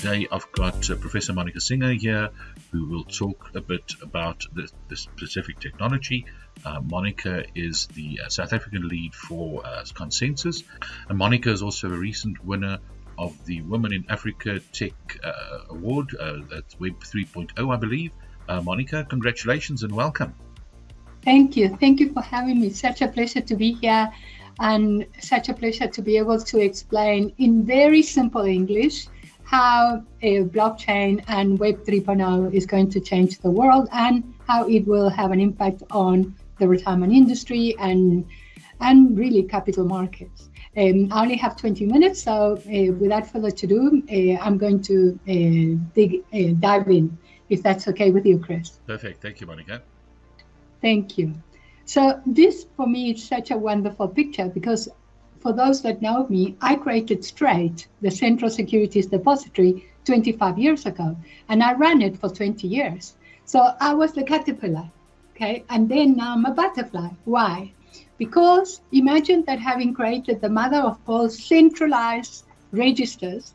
Today I've got Professor Monica Singer here, who will talk a bit about this specific technology. Monica is the South African lead for Consensus, and Monica is also a recent winner of the Women in Africa Tech Award. That's Web 3.0, I believe. Monica, congratulations and welcome. Thank you. Thank you for having me. Such a pleasure to be here, and such a pleasure to be able to explain in very simple English how a blockchain and Web 3.0 is going to change the world and how it will have an impact on the retirement industry and really capital markets. I only have 20 minutes, so without further ado, I'm going to dive in, if that's okay with you, Chris. Perfect. Thank you, Monica. Thank you. So this, for me, is such a wonderful picture because for those that know me, I created Straight, the Central Securities Depository, 25 years ago, and I ran it for 20 years. So I was the caterpillar, okay? And then now I'm a butterfly. Why? Because imagine that having created the mother of all centralized registers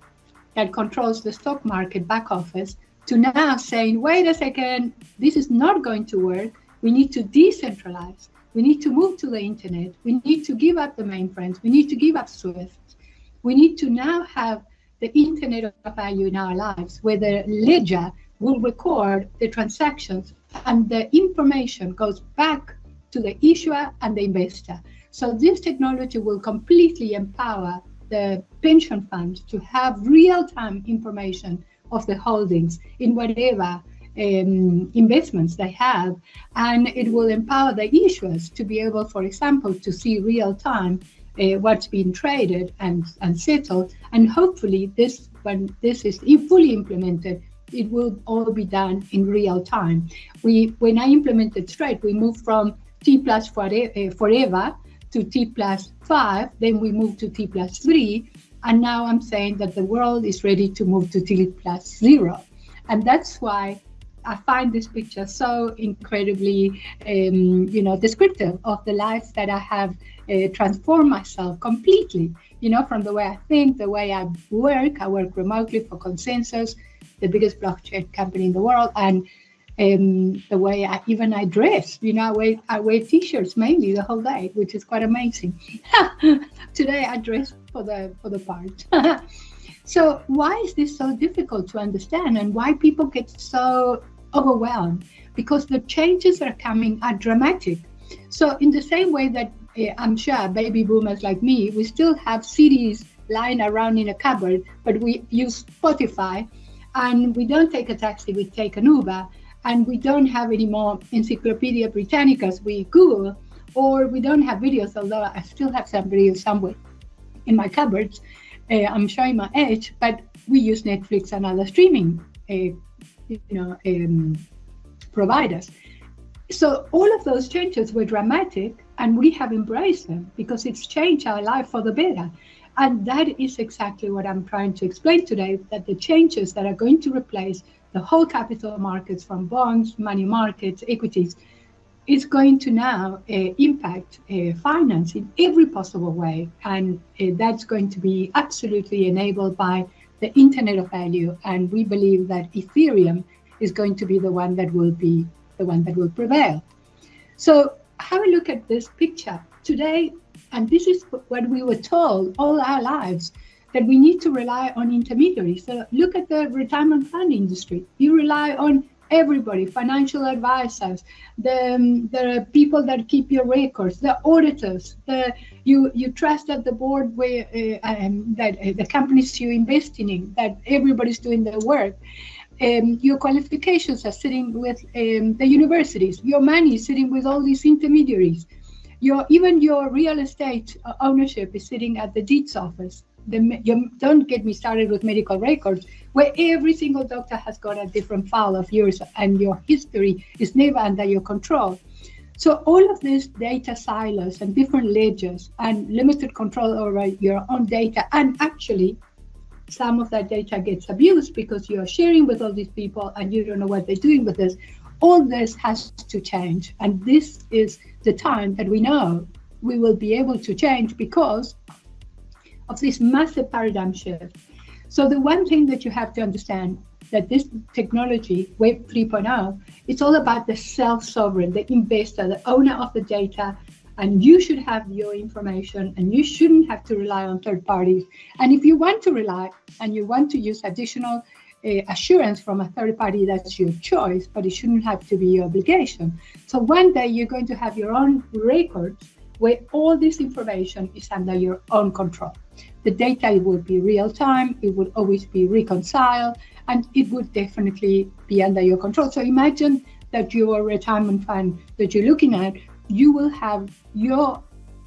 that controls the stock market back office, to now saying, wait a second, this is not going to work. We need to decentralize. We need to move to the internet. We need to give up the mainframes. We need to give up Swift. We need to now have the internet of value in our lives, where the ledger will record the transactions and the information goes back to the issuer and the investor. So this technology will completely empower the pension funds to have real-time information of the holdings in whatever investments they have, and it will empower the issuers to be able, for example, to see real time what's being traded and settled. And hopefully this, when this is fully implemented, it will all be done in real time. When I implemented Straight, we moved from T plus forever to T plus 5, then we moved to T plus 3, and now I'm saying that the world is ready to move to T plus 0. And that's why I find this picture so incredibly, descriptive of the life that I have transformed myself completely, from the way I think, the way I work remotely for Consensus, the biggest blockchain company in the world, and the way I dress, I wear t-shirts mainly the whole day, which is quite amazing. Today I dress for the part. So why is this so difficult to understand, and why people get so overwhelmed? Because the changes that are coming are dramatic. So in the same way that I'm sure baby boomers like me, we still have CDs lying around in a cupboard, but we use Spotify, and we don't take a taxi, we take an Uber, and we don't have any more Encyclopedia Britannicas, we Google, or we don't have videos, although I still have some videos somewhere in my cupboards. I'm showing my age, but we use Netflix and other streaming providers. So all of those changes were dramatic, and we have embraced them because it's changed our life for the better. And that is exactly what I'm trying to explain today, that the changes that are going to replace the whole capital markets, from bonds, money markets, equities, is going to now impact finance in every possible way. And that's going to be absolutely enabled by the Internet of Value. And we believe that Ethereum is going to be the one that will prevail. So have a look at this picture today. And this is what we were told all our lives, that we need to rely on intermediaries. So look at the retirement fund industry. You rely on everybody, financial advisors, the people that keep your records, the auditors, you trust that the board where that the companies you invest in, that everybody's doing their work. Your qualifications are sitting with the universities. Your money is sitting with all these intermediaries. Even your real estate ownership is sitting at the deeds office. Don't get me started with medical records, where every single doctor has got a different file of yours, and your history is never under your control. So all of these data silos and different ledgers and limited control over your own data, and actually some of that data gets abused because you are sharing with all these people and you don't know what they're doing with this. All this has to change, and this is the time that we know we will be able to change because of this massive paradigm shift. So the one thing that you have to understand that this technology, Web 3.0, it's all about the self-sovereign, the investor, the owner of the data, and you should have your information and you shouldn't have to rely on third parties. And if you want to rely and you want to use additional assurance from a third party, that's your choice, but it shouldn't have to be your obligation. So one day you're going to have your own records where all this information is under your own control. The data will be real time, it would always be reconciled, and it would definitely be under your control. So imagine that your retirement fund that you're looking at, you will have your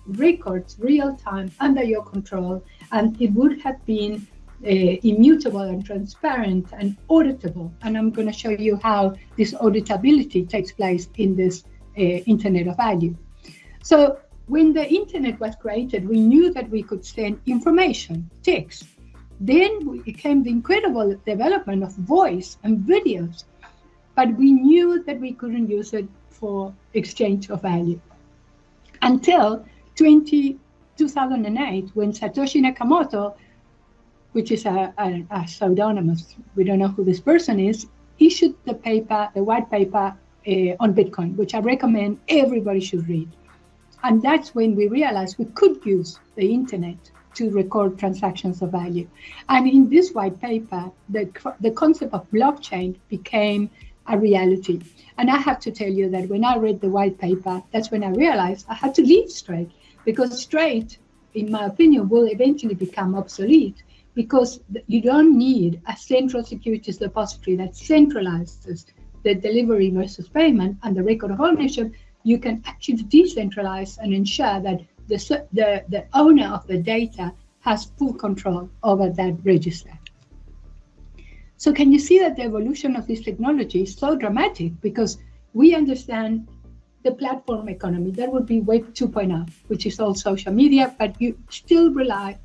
records real time under your control, and it would have been immutable and transparent and auditable. And I'm going to show you how this auditability takes place in this Internet of Value. So when the Internet was created, we knew that we could send information, text. Then came the incredible development of voice and videos, but we knew that we couldn't use it for exchange of value until 2008, when Satoshi Nakamoto, which is a pseudonymous, we don't know who this person is, issued the white paper on Bitcoin, which I recommend everybody should read. And that's when we realized we could use the Internet to record transactions of value. And in this white paper, the concept of blockchain became a reality. And I have to tell you that when I read the white paper, that's when I realized I had to leave Straight, because Straight, in my opinion, will eventually become obsolete, because you don't need a central securities depository that centralizes the delivery versus payment and the record of ownership. You can actually decentralize and ensure that the owner of the data has full control over that register. So can you see that the evolution of this technology is so dramatic? Because we understand the platform economy, that would be Web 2.0, which is all social media, but you still rely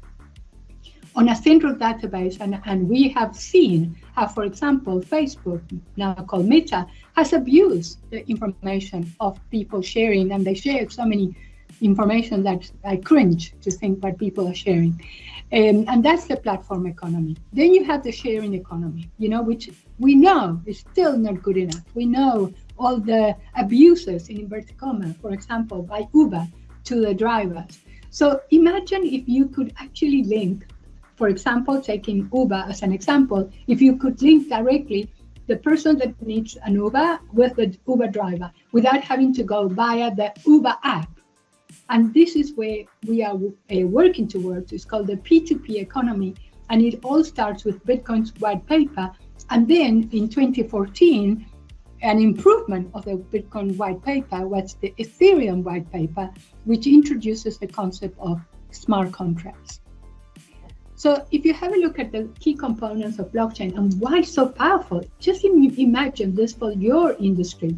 on a central database. And we have seen how, for example, Facebook, now called Meta, has abused the information of people sharing, and they share so many information that I cringe to think what people are sharing. And that's the platform economy. Then you have the sharing economy, which we know is still not good enough. We know all the abuses, in inverted commas, for example, by Uber to the drivers. So imagine if you could actually link, for example, taking Uber as an example, if you could link directly the person that needs an Uber with the Uber driver without having to go via the Uber app. And this is where we are working towards. It's called the P2P economy. And it all starts with Bitcoin's white paper. And then in 2014, an improvement of the Bitcoin white paper was the Ethereum white paper, which introduces the concept of smart contracts. So if you have a look at the key components of blockchain and why so powerful, just imagine this for your industry.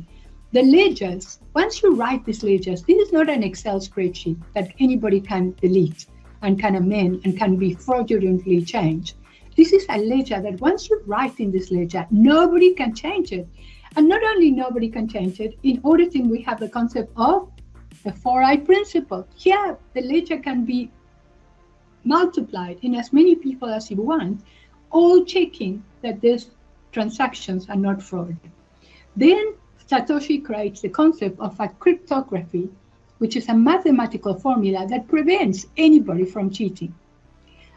The ledgers, once you write these ledgers, this is not an Excel spreadsheet that anybody can delete and can amend and can be fraudulently changed. This is a ledger that once you write in this ledger, nobody can change it. And not only nobody can change it, in auditing we have the concept of the 4i principle. Here, the ledger can be multiplied in as many people as you want, all checking that these transactions are not fraud. Then Satoshi creates the concept of a cryptography, which is a mathematical formula that prevents anybody from cheating.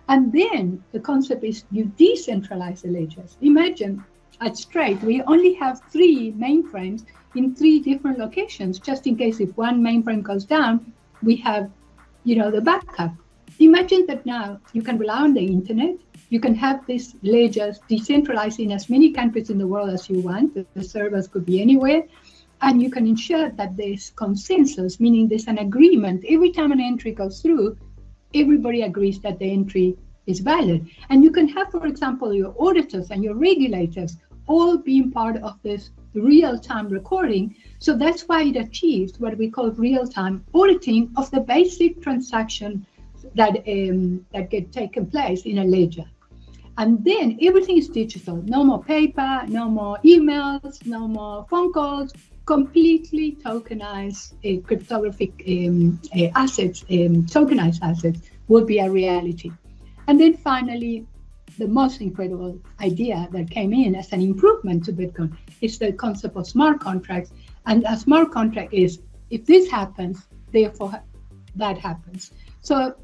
And then the concept is you decentralize the ledgers. Imagine at Straight, we only have 3 mainframes in 3 different locations, just in case if one mainframe goes down, we have, the backup. Imagine that now you can rely on the Internet. You can have these ledgers decentralized in as many countries in the world as you want. The servers could be anywhere. And you can ensure that there's consensus, meaning there's an agreement. Every time an entry goes through, everybody agrees that the entry is valid. And you can have, for example, your auditors and your regulators all being part of this real-time recording. So that's why it achieves what we call real-time auditing of the basic transaction that get taken place in a ledger. And then everything is digital. No more paper, no more emails, no more phone calls, completely tokenized cryptographic assets, tokenized assets will be a reality. And then finally, the most incredible idea that came in as an improvement to Bitcoin is the concept of smart contracts. And a smart contract is, if this happens, therefore that happens. So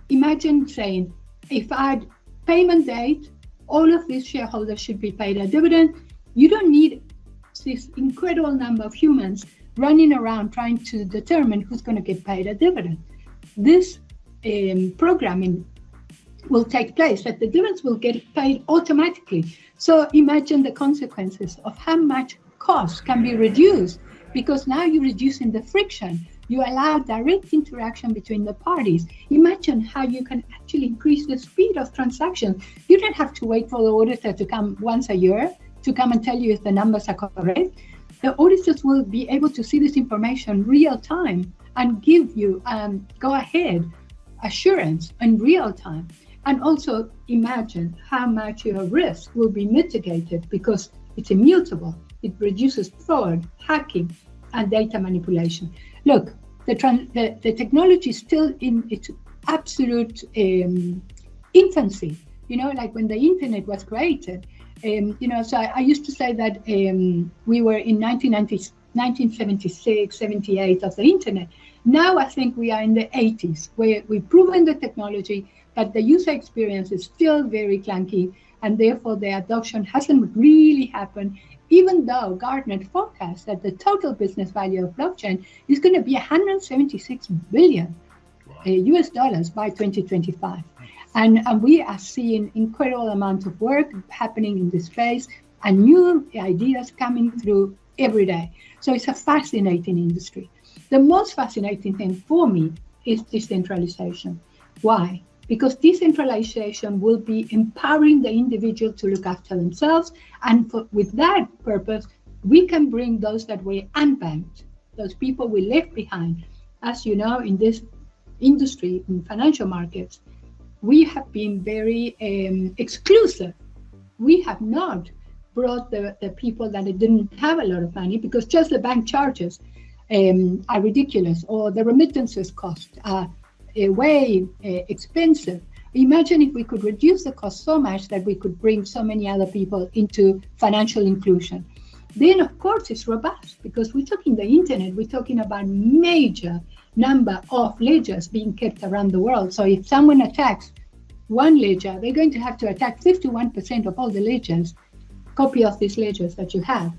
imagine saying, if I had payment date, all of these shareholders should be paid a dividend. You don't need this incredible number of humans running around trying to determine who's going to get paid a dividend. This programming will take place, that the dividends will get paid automatically. So imagine the consequences of how much cost can be reduced, because now you're reducing the friction. You allow direct interaction between the parties. Imagine how you can actually increase the speed of transactions. You don't have to wait for the auditor to come once a year to come and tell you if the numbers are correct. The auditors will be able to see this information real time and give you go ahead assurance in real time. And also imagine how much your risk will be mitigated, because it's immutable. It reduces fraud, hacking, and data manipulation. Look, the technology is still in its absolute infancy. You know, like when the internet was created. So I used to say that we were in 1976, 78 of the internet. Now I think we are in the 80s, where we've proven the technology, but the user experience is still very clunky, and therefore the adoption hasn't really happened, even though Gartner forecasts that the total business value of blockchain is going to be 176 billion US dollars by 2025. And we are seeing incredible amount of work happening in this space and new ideas coming through every day. So it's a fascinating industry. The most fascinating thing for me is decentralization. Why? Because decentralization will be empowering the individual to look after themselves. And with that purpose, we can bring those that were unbanked, those people we left behind. As you know, in this industry, in financial markets, we have been very exclusive. We have not brought the people that didn't have a lot of money, because just the bank charges are ridiculous, or the remittances cost are way expensive. Imagine if we could reduce the cost so much that we could bring so many other people into financial inclusion. Then, of course, it's robust, because we're talking the internet, we're talking about major number of ledgers being kept around the world. So if someone attacks one ledger, they're going to have to attack 51% of all the ledgers, copy of these ledgers that you have.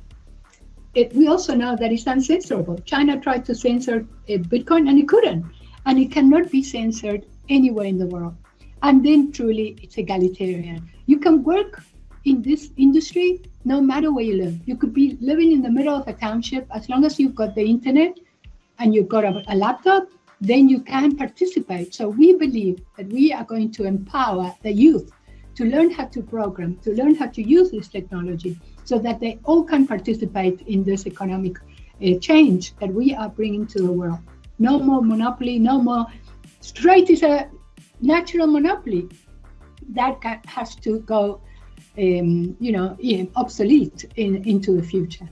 We also know that it's uncensorable. China tried to censor Bitcoin and it couldn't. And it cannot be censored anywhere in the world. And then truly it's egalitarian. You can work in this industry no matter where you live. You could be living in the middle of a township, as long as you've got the internet and you've got a laptop, then you can participate. So we believe that we are going to empower the youth to learn how to program, to learn how to use this technology, so that they all can participate in this economic change that we are bringing to the world. No more monopoly, no more. Straight is a natural monopoly that has to go, obsolete into the future.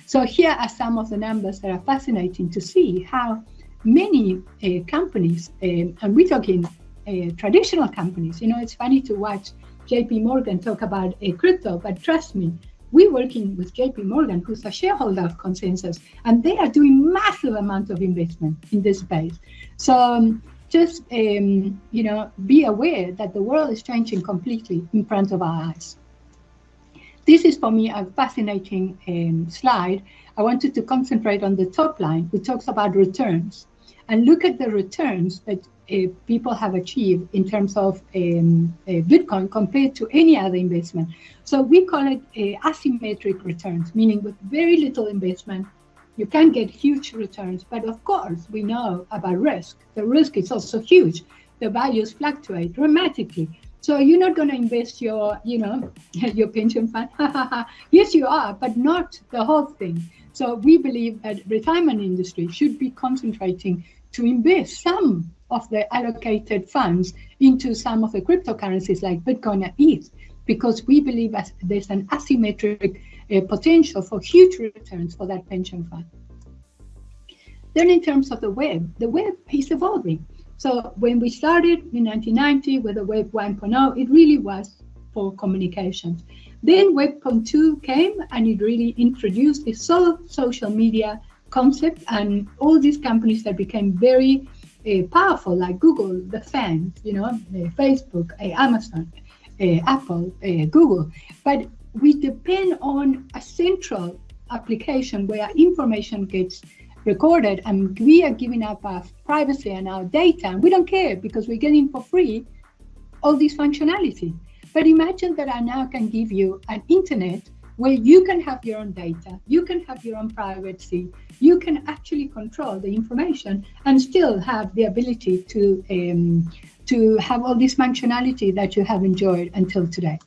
So here are some of the numbers that are fascinating to see how many companies, and we're talking traditional companies. You know, it's funny to watch JP Morgan talk about crypto, but trust me, we're working with JP Morgan, who's a shareholder of Consensus, and they are doing massive amount of investment in this space. So just, be aware that the world is changing completely in front of our eyes. This is, for me, a fascinating slide. I wanted to concentrate on the top line, which talks about returns, and look at the returns that people have achieved in terms of Bitcoin compared to any other investment. So we call it asymmetric returns, meaning with very little investment, you can get huge returns. But of course, we know about risk. The risk is also huge. The values fluctuate dramatically. So you're not going to invest your pension fund. Yes, you are, but not the whole thing. So we believe that retirement industry should be concentrating to invest some of the allocated funds into some of the cryptocurrencies like Bitcoin and ETH, because we believe there's an asymmetric potential for huge returns for that pension fund. Then in terms of the web is evolving. So when we started in 1990 with the Web 1.0, it really was for communications. Then Web 2 came and it really introduced this social media concept, and all these companies that became very powerful, like Google, the fans, Facebook, Amazon, Apple, Google. But we depend on a central application where information gets recorded, and we are giving up our privacy and our data, and we don't care because we're getting for free all this functionality. But imagine that I now can give you an internet where you can have your own data, you can have your own privacy, you can actually control the information and still have the ability to have all this functionality that you have enjoyed until today.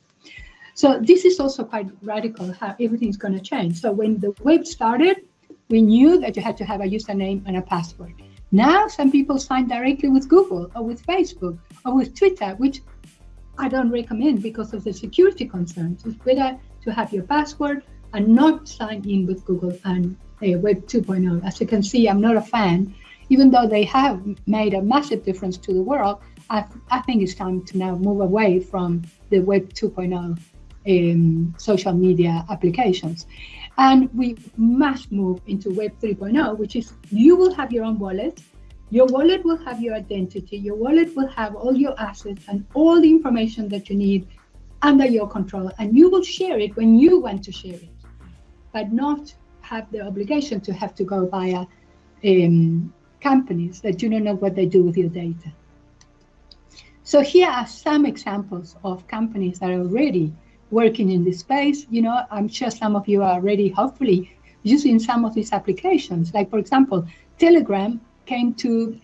So this is also quite radical, how everything's going to change. So when the web started, we knew that you had to have a username and a password. Now some people sign directly with Google or with Facebook or with Twitter, which I don't recommend because of the security concerns. It's better to have your password and not sign in with Google and Web 2.0. As you can see, I'm not a fan. Even though they have made a massive difference to the world, I think it's time to now move away from the Web 2.0 social media applications. And we must move into Web 3.0, which is you will have your own wallet. Your wallet will have your identity. Your wallet will have all your assets and all the information that you need under your control. And you will share it when you want to share it, but not have the obligation to have to go via companies that you don't know what they do with your data. So here are some examples of companies that are already working in this space. I'm sure some of you are already, hopefully, using some of these applications. Like, for example, Telegram came to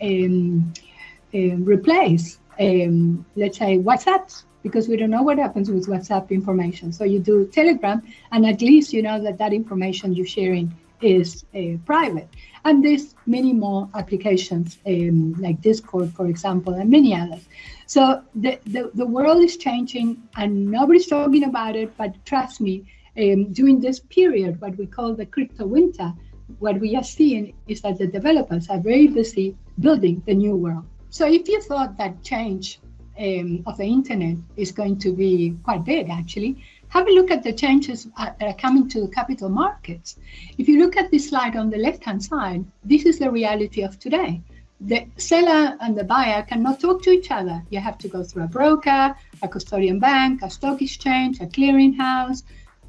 replace, let's say, WhatsApp, because we don't know what happens with WhatsApp information. So you do Telegram, and at least you know that information you're sharing is private. And there's many more applications like Discord, for example, and many others. So the world is changing, and nobody's talking about it. But trust me, during this period, what we call the crypto winter, what we are seeing is that the developers are very busy building the new world. So if you thought that change of the internet is going to be quite big, actually, have a look at the changes that are coming to the capital markets. If you look at this slide on the left-hand side, this is the reality of today. The seller and the buyer cannot talk to each other. You have to go through a broker, a custodian bank, a stock exchange, a clearinghouse,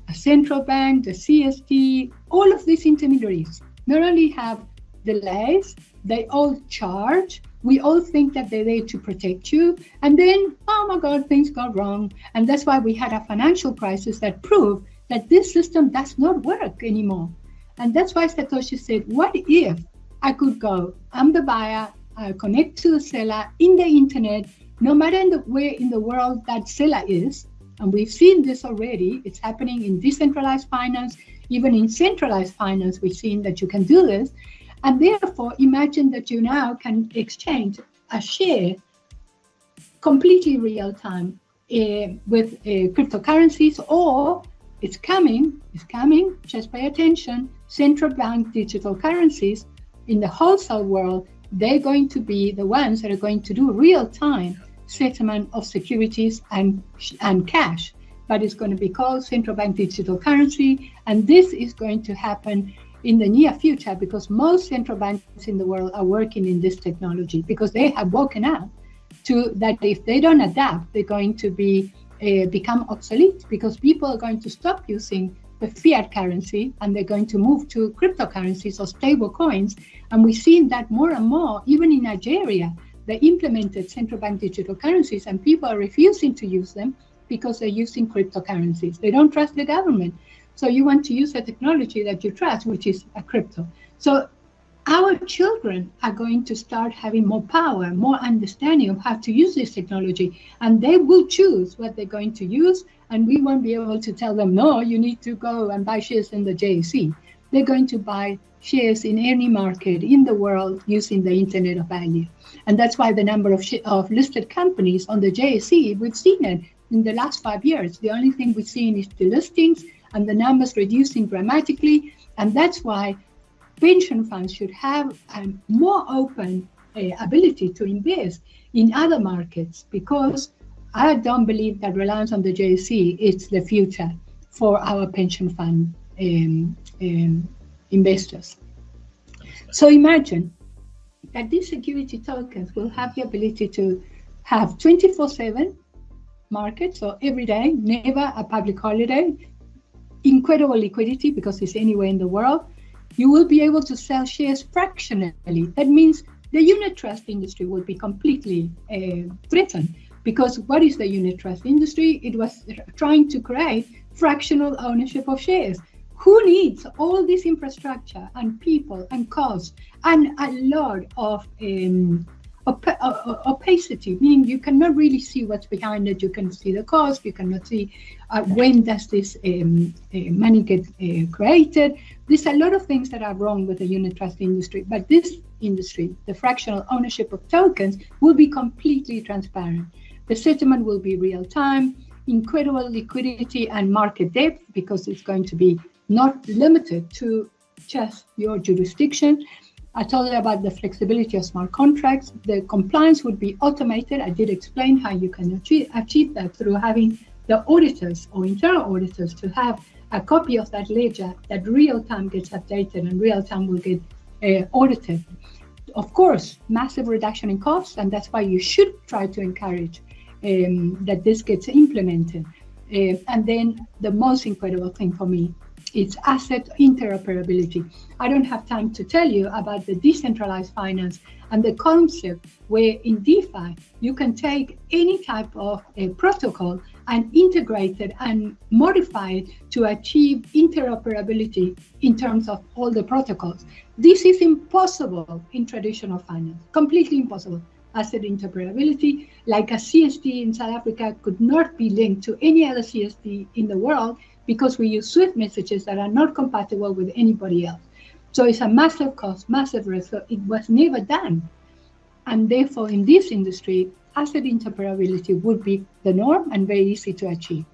a central bank, the CSD. All of these intermediaries not only have delays, they all charge. We all think that they're there to protect you. And then, oh my God, things go wrong. And that's why we had a financial crisis that proved that this system does not work anymore. And that's why Satoshi said, what if I could go, I'm the buyer, I connect to the seller in the internet, no matter where in the world that seller is. And we've seen this already. It's happening in decentralized finance, even in centralized finance, we've seen that you can do this. And therefore, imagine that you now can exchange a share completely real time with cryptocurrencies, or it's coming, just pay attention, central bank digital currencies in the wholesale world, they're going to be the ones that are going to do real time settlement of securities and cash. But it's going to be called central bank digital currency. And this is going to happen in the near future, because most central banks in the world are working in this technology, because they have woken up to that if they don't adapt, they're going to become obsolete, because people are going to stop using the fiat currency and they're going to move to cryptocurrencies or stable coins. And we've seen that more and more, even in Nigeria, they implemented central bank digital currencies and people are refusing to use them because they're using cryptocurrencies. They don't trust the government. So you want to use a technology that you trust, which is a crypto. So our children are going to start having more power, more understanding of how to use this technology, and they will choose what they're going to use. And we won't be able to tell them, no, you need to go and buy shares in the JSE. They're going to buy shares in any market in the world using the Internet of Value. And that's why the number of listed companies on the JSE, we've seen it in the last 5 years. The only thing we've seen is the listings and the numbers reducing dramatically. And that's why pension funds should have a more open ability to invest in other markets, because I don't believe that reliance on the JSE is the future for our pension fund investors. So imagine that these security tokens will have the ability to have 24/7 market, so every day, never a public holiday, incredible liquidity because it's anywhere in the world. You will be able to sell shares fractionally. That means the unit trust industry will be completely threatened, because what is the unit trust industry? It was trying to create fractional ownership of shares. Who needs all this infrastructure and people and costs and a lot of opacity, meaning you cannot really see what's behind it. You can see the cost, you cannot see when does this money get created. There's a lot of things that are wrong with the unit trust industry, but this industry, the fractional ownership of tokens, will be completely transparent. The settlement will be real time, incredible liquidity and market depth, because it's going to be not limited to just your jurisdiction. I told you about the flexibility of smart contracts. The compliance would be automated. I did explain how you can achieve that through having the auditors or internal auditors to have a copy of that ledger that real time gets updated and real time will get audited. Of course, massive reduction in costs, and that's why you should try to encourage that this gets implemented. And then the most incredible thing for me, it's asset interoperability. I don't have time to tell you about the decentralized finance and the concept where in DeFi you can take any type of a protocol and integrate it and modify it to achieve interoperability in terms of all the protocols. This is impossible in traditional finance, completely impossible. Asset interoperability, like a CSD in South Africa, could not be linked to any other CSD in the world, because we use SWIFT messages that are not compatible with anybody else. So it's a massive cost, massive risk. So it was never done. And therefore, in this industry, asset interoperability would be the norm and very easy to achieve.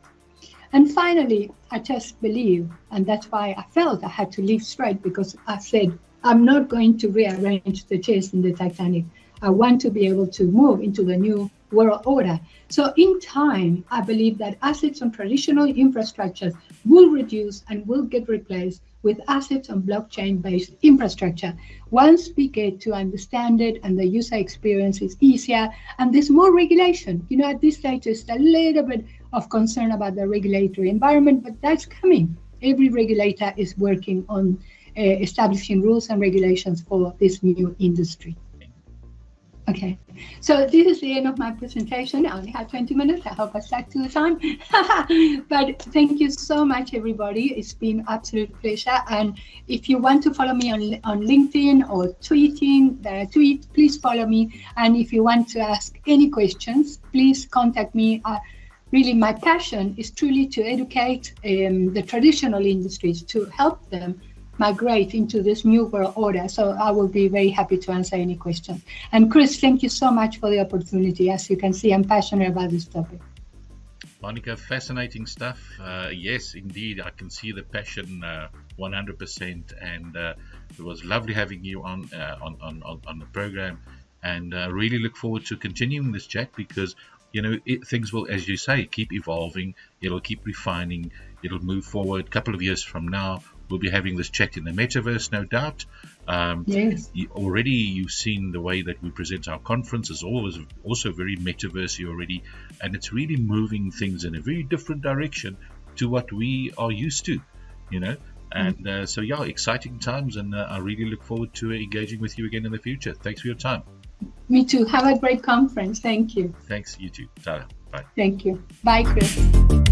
And finally, I just believe, and that's why I felt I had to leave straight, because I said, I'm not going to rearrange the chairs in the Titanic. I want to be able to move into the new world order. So in time, I believe that assets on traditional infrastructures will reduce and will get replaced with assets on blockchain-based infrastructure. Once we get to understand it and the user experience is easier and there's more regulation. You know, at this stage, there's a little bit of concern about the regulatory environment, but that's coming. Every regulator is working on establishing rules and regulations for this new industry. Okay, so this is the end of my presentation. I only have 20 minutes. I hope I stuck to the time. But thank you so much, everybody. It's been an absolute pleasure. And if you want to follow me on LinkedIn or tweet, please follow me. And if you want to ask any questions, please contact me. Really, my passion is truly to educate the traditional industries, to help them migrate into this new world order. So I will be very happy to answer any questions. And Chris, thank you so much for the opportunity. As you can see, I'm passionate about this topic. Monica, fascinating stuff. Yes, indeed, I can see the passion 100%, and it was lovely having you on the program, and really look forward to continuing this chat, because you know, things will, as you say, keep evolving. It'll keep refining. It'll move forward. A couple of years from now, we'll be having this chat in the metaverse, no doubt. Yes. Already you've seen the way that we present our conference is always also very metaversey already, and it's really moving things in a very different direction to what we are used to, you know. And so, yeah, exciting times, and I really look forward to engaging with you again in the future. Thanks for your time. Me too. Have a great conference. Thank you. Thanks, you too. Ta-ra. Bye. Thank you. Bye, Chris.